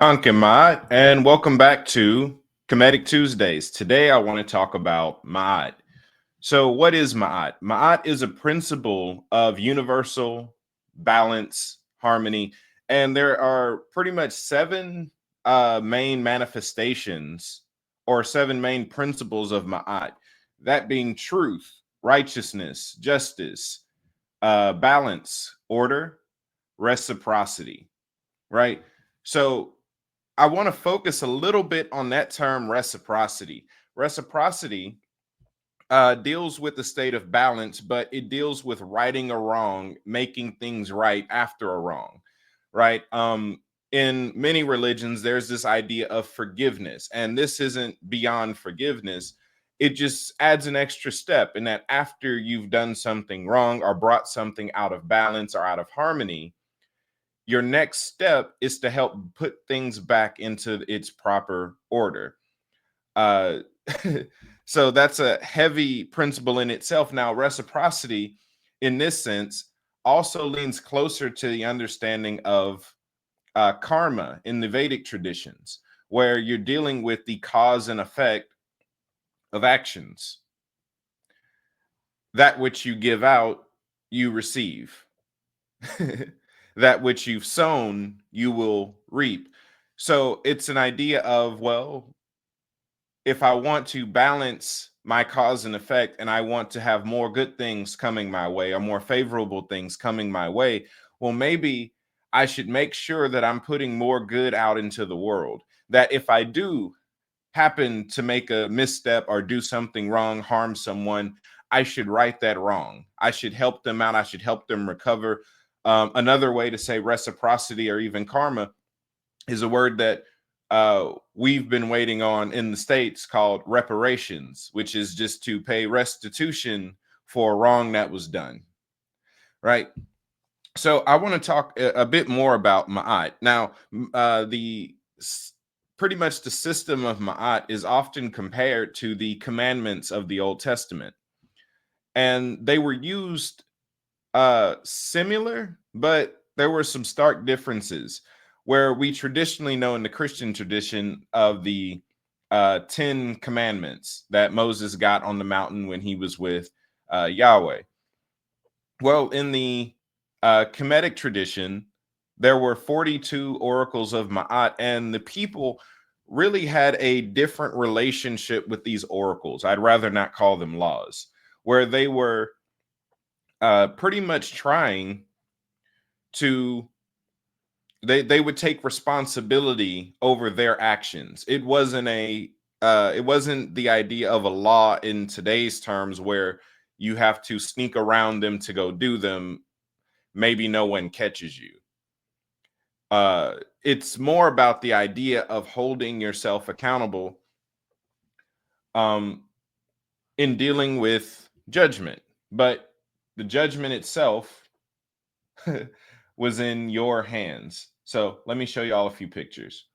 Anke Maat, and welcome back to Kemetic Tuesdays. Today I want to talk about Maat. So what is Maat? Maat is a principle of universal balance, harmony, and there are pretty much seven main manifestations or seven main principles of Maat. That being truth, righteousness, justice, balance, order, reciprocity, right? So I want to focus a little bit on that term reciprocity. Reciprocity deals with the state of balance, but it deals with righting a wrong, making things right after a wrong, right? In many religions, there's this idea of forgiveness, and this isn't beyond forgiveness. It just adds an extra step in that after you've done something wrong or brought something out of balance or out of harmony, your next step is to help put things back into its proper order. Uh, so that's a heavy principle in itself. Now, reciprocity, in this sense, also leans closer to the understanding of karma in the Vedic traditions, where you're dealing with the cause and effect of actions. That which you give out, you receive. That which you've sown, you will reap. So it's an idea of, well, if I want to balance my cause and effect and I want to have more good things coming my way or more favorable things coming my way, well, maybe I should make sure that I'm putting more good out into the world. That if I do happen to make a misstep or do something wrong, harm someone, I should right that wrong. I should help them out. I should help them recover. Another way to say reciprocity or even karma is a word that we've been waiting on in the States called reparations, which is just to pay restitution for a wrong that was done. Right. So I want to talk a bit more about Ma'at. Now, the pretty much the system of Ma'at is often compared to the commandments of the Old Testament. And they were used similar, but there were some stark differences where we traditionally know in the Christian tradition of the 10 commandments that Moses got on the mountain when he was with Yahweh. Well, in the Kemetic tradition, there were 42 oracles of Ma'at, and the people really had a different relationship with these oracles. I'd rather not call them laws, where they were pretty much trying to they would take responsibility over their actions. It wasn't the idea of a law in today's terms where you have to sneak around them to go do them. Maybe no one catches you. It's more about the idea of holding yourself accountable um, in dealing with judgment, but the judgment itself was in your hands. So let me show you all a few pictures.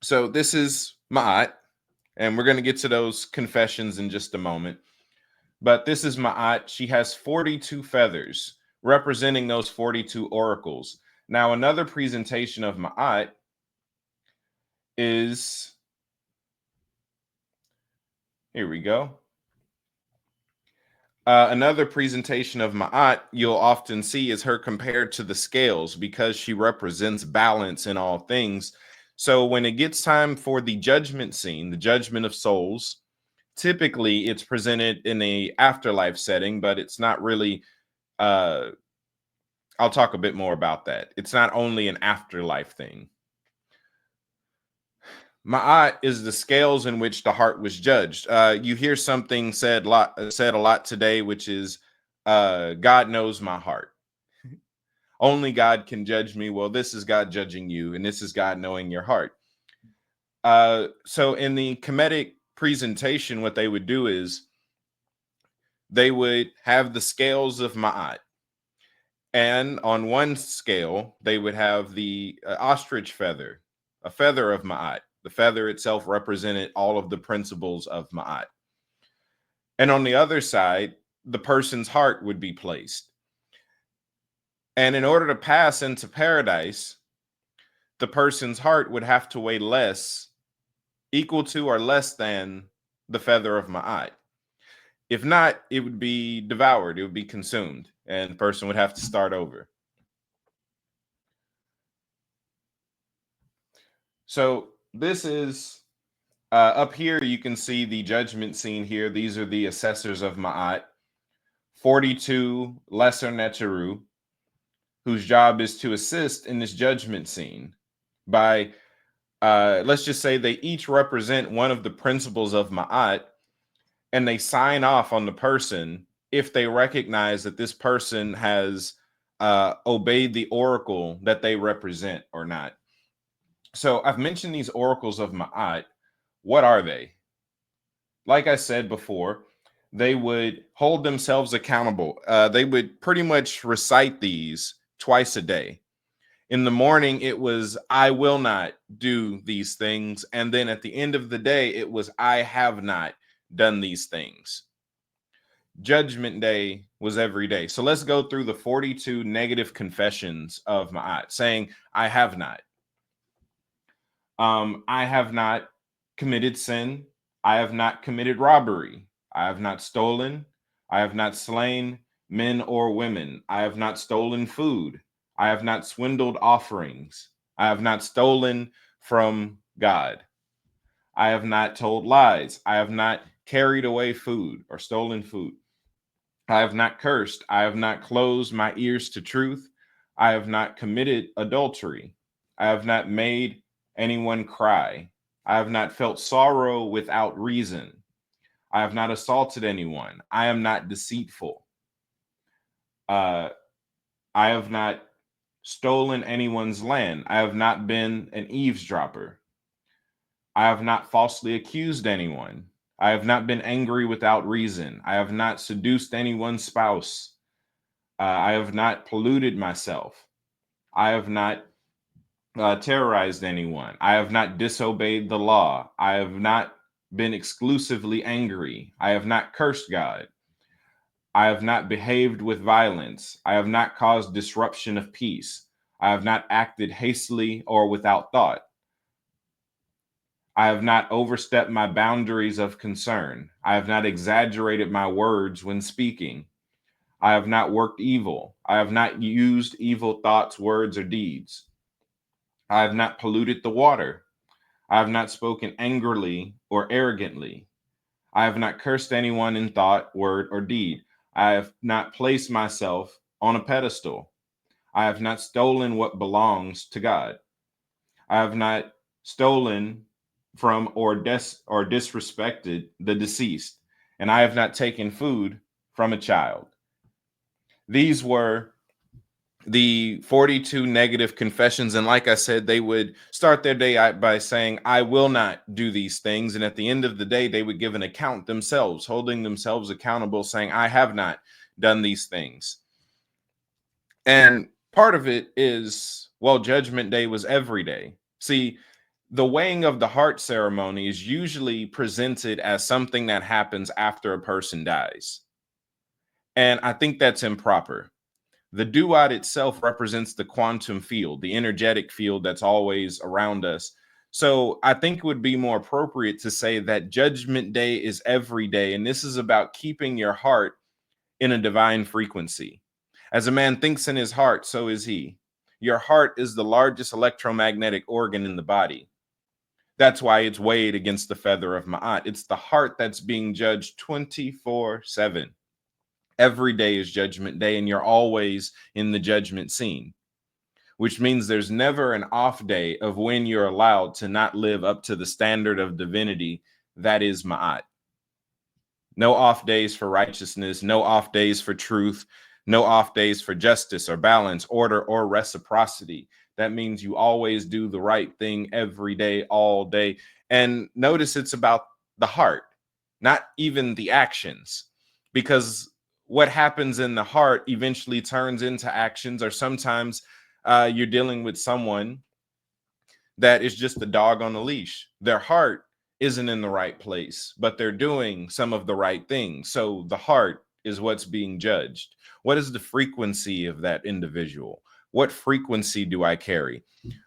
So this is Maat, and we're going to get to those confessions in just a moment. But this is Maat. She has 42 feathers representing those 42 oracles. Now, another presentation of Maat is, here we go. Another presentation of Ma'at you'll often see is her compared to the scales because she represents balance in all things. So when it gets time for the judgment scene, the judgment of souls, typically it's presented in a afterlife setting, but it's not really, I'll talk a bit more about that. It's not only an afterlife thing. Ma'at is the scales in which the heart was judged. You hear something said a lot today, which is God knows my heart. Only God can judge me. Well, this is God judging you, and this is God knowing your heart. So in the Kemetic presentation, what they would do is they would have the scales of Ma'at. And on one scale, they would have the ostrich feather, a feather of Ma'at. The feather itself represented all of the principles of Ma'at. And on the other side, the person's heart would be placed. And in order to pass into paradise, the person's heart would have to weigh less, equal to or less than the feather of Ma'at. If not, it would be devoured, it would be consumed, and the person would have to start over. So this is up here. You can see the judgment scene here. These are the assessors of Ma'at, 42 lesser Neteru, whose job is to assist in this judgment scene by, let's just say they each represent one of the principles of Ma'at, and they sign off on the person if they recognize that this person has obeyed the oracle that they represent or not. So I've mentioned these oracles of Ma'at. What are they? Like I said before, they would hold themselves accountable. They would pretty much recite these twice a day. In the morning, it was, I will not do these things. And then at the end of the day, it was, I have not done these things. Judgment Day was every day. So let's go through the 42 negative confessions of Ma'at, saying, I have not. I have not committed sin. I have not committed robbery. I have not stolen. I have not slain men or women. I have not stolen food. I have not swindled offerings. I have not stolen from God. I have not told lies. I have not carried away food or stolen food. I have not cursed. I have not closed my ears to truth. I have not committed adultery. I have not made anyone cry. I have not felt sorrow without reason. I have not assaulted anyone. I am not deceitful. I have not stolen anyone's land. I have not been an eavesdropper. I have not falsely accused anyone. I have not been angry without reason. I have not seduced anyone's spouse. I have not polluted myself. I have not terrorized anyone. I have not disobeyed the law. I have not been exclusively angry. I have not cursed God. I have not behaved with violence. I have not caused disruption of peace. I have not acted hastily or without thought. I have not overstepped my boundaries of concern. I have not exaggerated my words when speaking. I have not worked evil. I have not used evil thoughts, words, or deeds. I have not polluted the water. I have not spoken angrily or arrogantly. I have not cursed anyone in thought, word, or deed. I have not placed myself on a pedestal. I have not stolen what belongs to God. I have not stolen from or disrespected the deceased, and I have not taken food from a child. These were the 42 negative confessions. And like I said, they would start their day by saying, I will not do these things. And at the end of the day, they would give an account themselves, holding themselves accountable, saying, I have not done these things. And part of it is, well, Judgment Day was every day. See, the weighing of the heart ceremony is usually presented as something that happens after a person dies. And I think that's improper. The duat itself represents the quantum field, the energetic field that's always around us. So I think it would be more appropriate to say that Judgment Day is every day. And this is about keeping your heart in a divine frequency. As a man thinks in his heart, so is he. Your heart is the largest electromagnetic organ in the body. That's why it's weighed against the feather of Ma'at. It's the heart that's being judged 24/7. Every day is Judgment Day, and you're always in the judgment scene, which means there's never an off day of when you're allowed to not live up to the standard of divinity that is Ma'at. No off days for righteousness, no off days for truth, no off days for justice or balance, order, or reciprocity. That means you always do the right thing every day, all day. And notice it's about the heart, not even the actions, because what happens in the heart eventually turns into actions, or sometimes you're dealing with someone that is just a dog on a leash. Their heart isn't in the right place, but they're doing some of the right things. So the heart is what's being judged. What is the frequency of that individual? What frequency do I carry?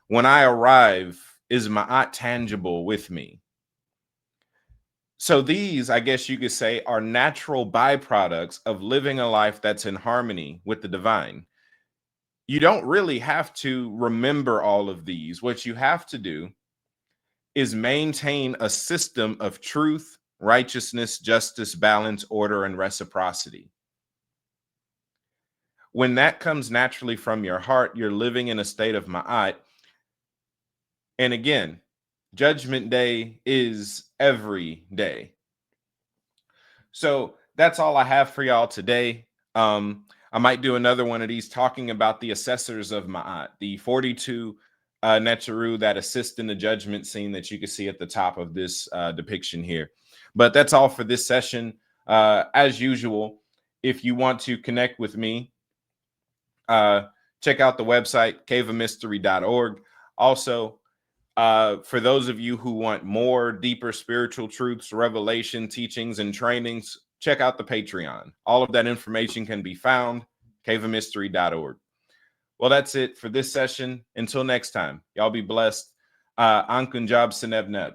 When I arrive, is Ma'at tangible with me? So these, I guess you could say, are natural byproducts of living a life that's in harmony with the divine. You don't really have to remember all of these. What you have to do is maintain a system of truth, righteousness, justice, balance, order, and reciprocity. When that comes naturally from your heart, you're living in a state of ma'at. And again, Judgment Day is every day. So that's all I have for y'all today. I might do another one of these talking about the assessors of Ma'at, the 42 Neteru that assist in the judgment scene that you can see at the top of this depiction here. But that's all for this session. As usual, if you want to connect with me, check out the website, caveofmystery.org. Also, for those of you who want more deeper spiritual truths, revelation, teachings, and trainings, check out the Patreon. All of that information can be found, caveofmystery.org. Well, that's it for this session. Until next time, y'all be blessed. Ankun Job Senebnet.